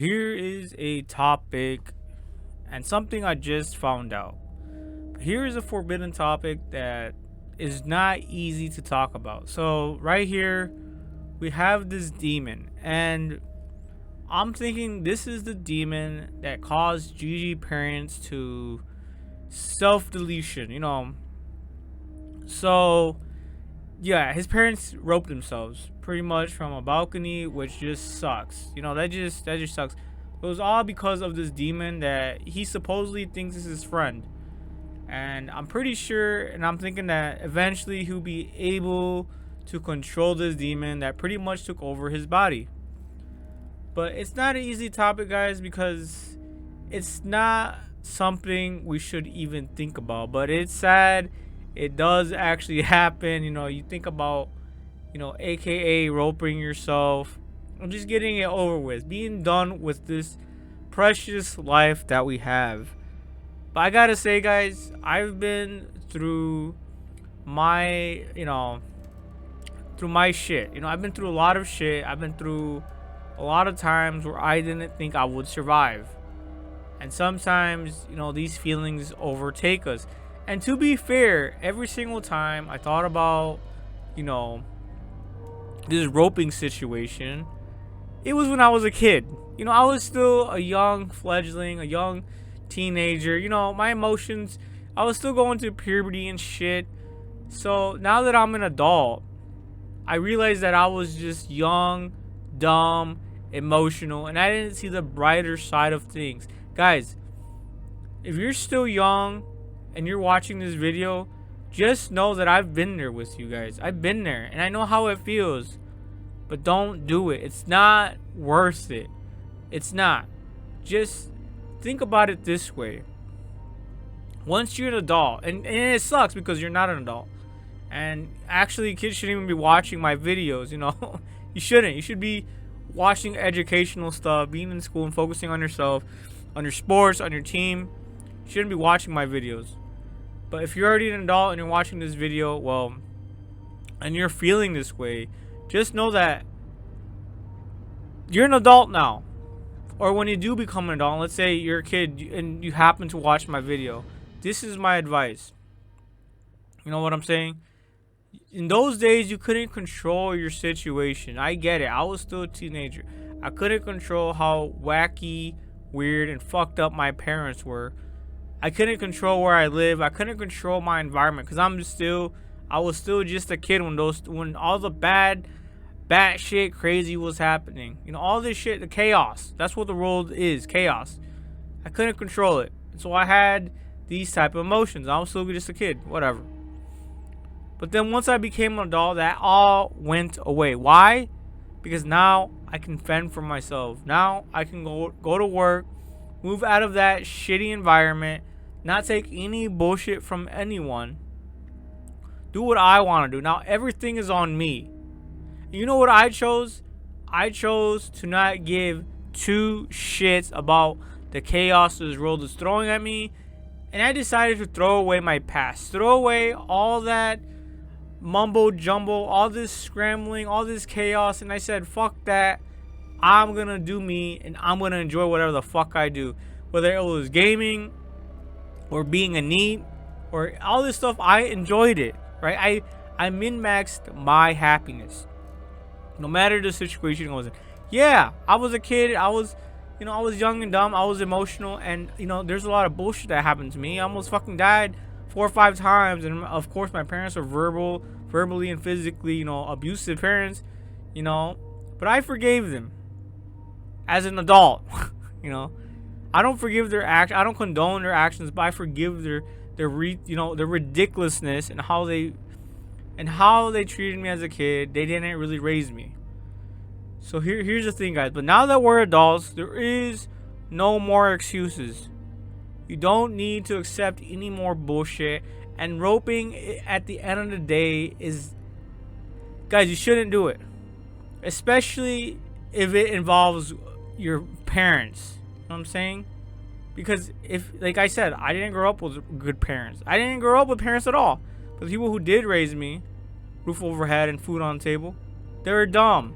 Here is a topic and something I just found out. Here is a forbidden topic that is not easy to talk about. So, right here, we have this demon, and I'm thinking this is the demon that caused Gigi parents to self deletion, So, yeah, his parents roped themselves pretty much from a balcony, which just sucks. That just sucks. It was all because of this demon that he supposedly thinks is his friend. And I'm pretty sure, and I'm thinking that eventually he'll be able to control this demon that pretty much took over his body. But it's not an easy topic, guys, because it's not something we should even think about. But it's sad. It does actually happen. You think about, AKA roping yourself, or just getting it over with, being done with this precious life that we have. But I gotta say, guys, I've been through my, through my shit. I've been through a lot of shit. I've been through a lot of times where I didn't think I would survive. And sometimes, these feelings overtake us. And to be fair, every single time I thought about, you know, this roping situation, it was when I was a kid. I was still a young fledgling, a young teenager. My emotions, I was still going through puberty and shit. So now that I'm an adult, I realized that I was just young, dumb, emotional, and I didn't see the brighter side of things. Guys, if you're still young and you're watching this video, just know that I've been there with you guys. I've been there and I know how it feels. But don't do it. It's not worth it. It's not. Just think about it this way. Once you're an adult, and it sucks because you're not an adult. And actually, kids shouldn't even be watching my videos, You shouldn't. You should be watching educational stuff, being in school and focusing on yourself, on your sports, on your team. You shouldn't be watching my videos. But if you're already an adult and you're watching this video, well, and you're feeling this way, just know that you're an adult now. Or when you do become an adult, let's say you're a kid and you happen to watch my video, this is my advice. You know what I'm saying? In those days, you couldn't control your situation. I get it. I was still a teenager. I couldn't control how wacky, weird, and fucked up my parents were. I couldn't control where I live. I couldn't control my environment because I was still just a kid when all the bad shit crazy was happening. All this shit, the chaos. That's what the world is, chaos. I couldn't control it. So I had these type of emotions. I was still just a kid, whatever. But then once I became an adult, that all went away. Why? Because now I can fend for myself. Now I can go to work, move out of that shitty environment, not take any bullshit from anyone. Do what I want to do. Now everything is on me. You know what I chose? I chose to not give two shits about the chaos this world is throwing at me. And I decided to throw away my past. Throw away all that mumbo jumbo, all this scrambling, all this chaos. And I said, fuck that. I'm going to do me and I'm going to enjoy whatever the fuck I do. Whether it was gaming or being a NEET or all this stuff, I enjoyed it. Right? I min-maxed my happiness. No matter the situation I was in. Yeah, I was a kid. I was young and dumb. I was emotional. And, there's a lot of bullshit that happened to me. I almost fucking died 4 or 5 times. And, of course, my parents are verbally and physically, abusive parents, But I forgave them as an adult, I don't forgive their act. I don't condone their actions, but I forgive their ridiculousness and how they treated me as a kid. They didn't really raise me. So here's the thing, guys. But now that we're adults, there is no more excuses. You don't need to accept any more bullshit. And roping at the end of the day is, guys, you shouldn't do it. Especially if it involves your parents. You know what I'm saying? Because like I said, I didn't grow up with good parents. I didn't grow up with parents at all. But the people who did raise me, roof over head and food on the table, they were dumb.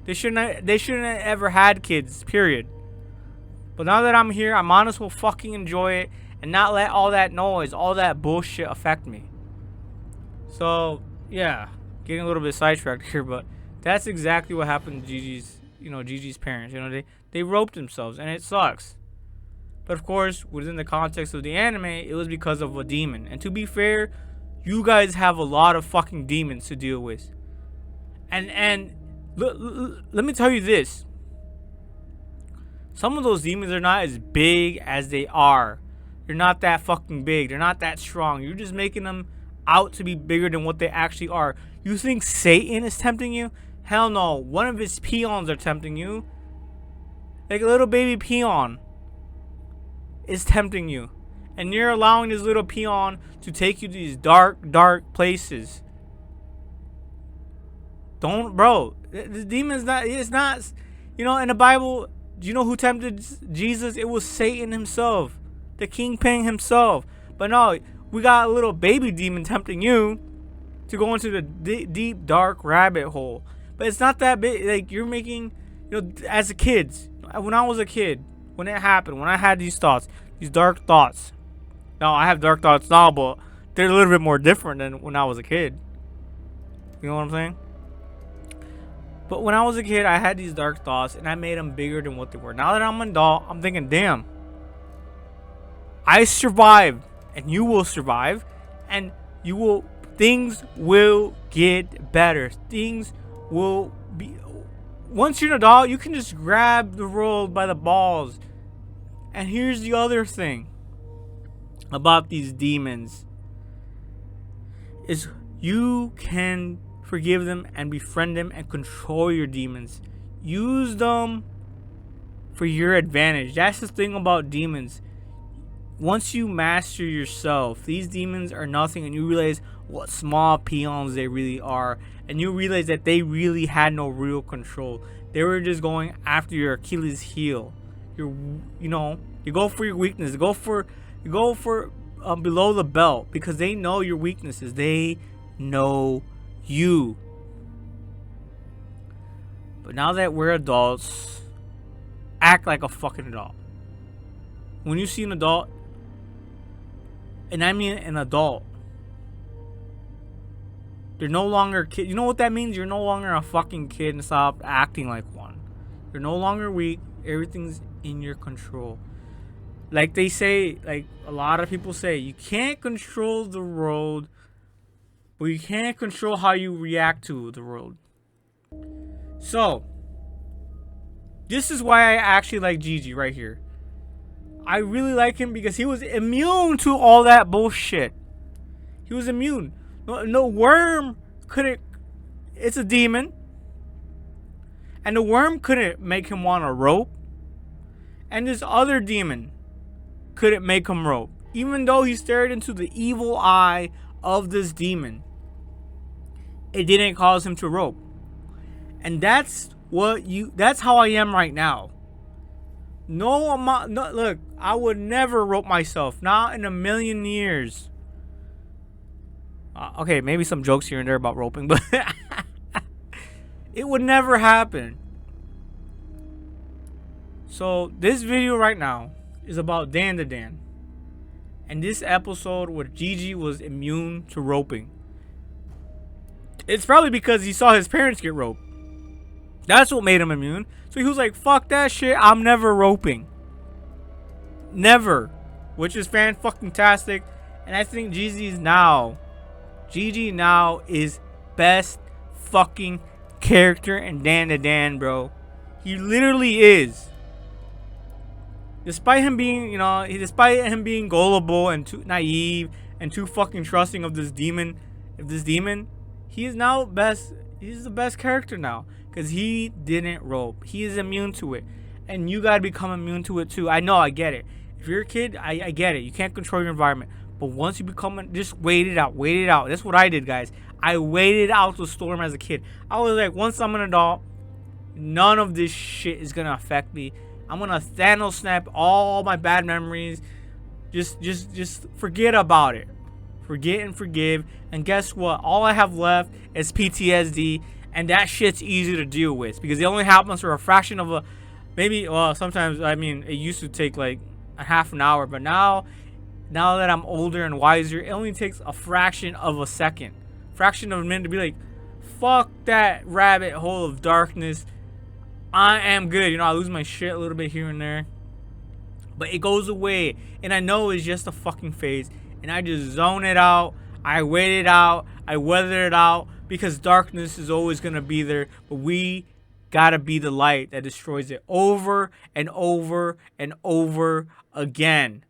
They shouldn't have ever had kids, period. But now that I'm here, I might as well fucking enjoy it and not let all that noise, all that bullshit affect me. So, yeah, getting a little bit sidetracked here, but that's exactly what happened to Gigi's parents. They roped themselves, and it sucks. But of course, within the context of the anime, it was because of a demon. And to be fair, you guys have a lot of fucking demons to deal with. And let me tell you this. Some of those demons are not as big as they are. They're not that fucking big. They're not that strong. You're just making them out to be bigger than what they actually are. You think Satan is tempting you? Hell no. One of his peons are tempting you. Like a little baby peon is tempting you. And you're allowing this little peon to take you to these dark, dark places. Don't, bro. The demon's not, it's not, in the Bible, do you know who tempted Jesus? It was Satan himself. The kingpin himself. But no, we got a little baby demon tempting you to go into the deep, dark rabbit hole. But it's not that big. Like, you're making, as a kid, when I was a kid, when it happened, when I had these thoughts, these dark thoughts. Now, I have dark thoughts now, but they're a little bit more different than when I was a kid. You know what I'm saying? But when I was a kid, I had these dark thoughts, and I made them bigger than what they were. Now that I'm an adult, I'm thinking, damn, I survived, and you will survive, and things will get better. Things will be, once you're an adult, you can just grab the world by the balls. And here's the other thing about these demons, is you can forgive them and befriend them and control your demons. Use them for your advantage. That's the thing about demons. Once you master yourself, these demons are nothing, and you realize what small peons they really are, and you realize that they really had no real control. They were just going after your Achilles heel. You go for your weakness. You go for below the belt, because they know your weaknesses. They know you. But now that we're adults, act like a fucking adult. When you see an adult, and I mean an adult, they're no longer a kid. You know what that means? You're no longer a fucking kid, and stop acting like one. You're no longer weak. Everything's in your control. Like they say, like a lot of people say, you can't control the world, but you can't control how you react to the world. So, this is why I actually like Gigi right here. I really like him because he was immune to all that bullshit. He was immune. No worm couldn't. It's a demon. And the worm couldn't make him want to rope. And this other demon couldn't make him rope. Even though he stared into the evil eye of this demon, it didn't cause him to rope. And that's how I am right now. Look, I would never rope myself. Not in a million years. Okay, maybe some jokes here and there about roping, but it would never happen. So this video right now is about Dandadan. And this episode where Gigi was immune to roping. It's probably because he saw his parents get roped. That's what made him immune. So he was like, fuck that shit, I'm never roping. Never. Which is fan-fucking-tastic. And I think Gigi now is best fucking character in Dandadan, bro. He literally is. Despite him being, gullible and too naive and too fucking trusting of this demon, he is now best. He's the best character now because he didn't rope. He is immune to it, and you gotta become immune to it too. I know, I get it. If you're a kid, I get it. You can't control your environment, but once you become, just wait it out. Wait it out. That's what I did, guys. I waited out the storm as a kid. I was like, once I'm an adult, none of this shit is gonna affect me. I'm gonna Thanos snap all my bad memories. Just forget about it. Forget and forgive. And guess what? All I have left is PTSD. and that shit's easy to deal with because it only happens for a fraction of a, maybe, well, sometimes, I mean, it used to take like a half an hour, but now that I'm older and wiser, it only takes a fraction of a second, fraction of a minute to be like, fuck that rabbit hole of darkness. I am good. You know, I lose my shit a little bit here and there, but it goes away. And I know it's just a fucking phase. And I just zone it out. I wait it out. I weather it out because darkness is always going to be there. But we gotta be the light that destroys it over and over and over again.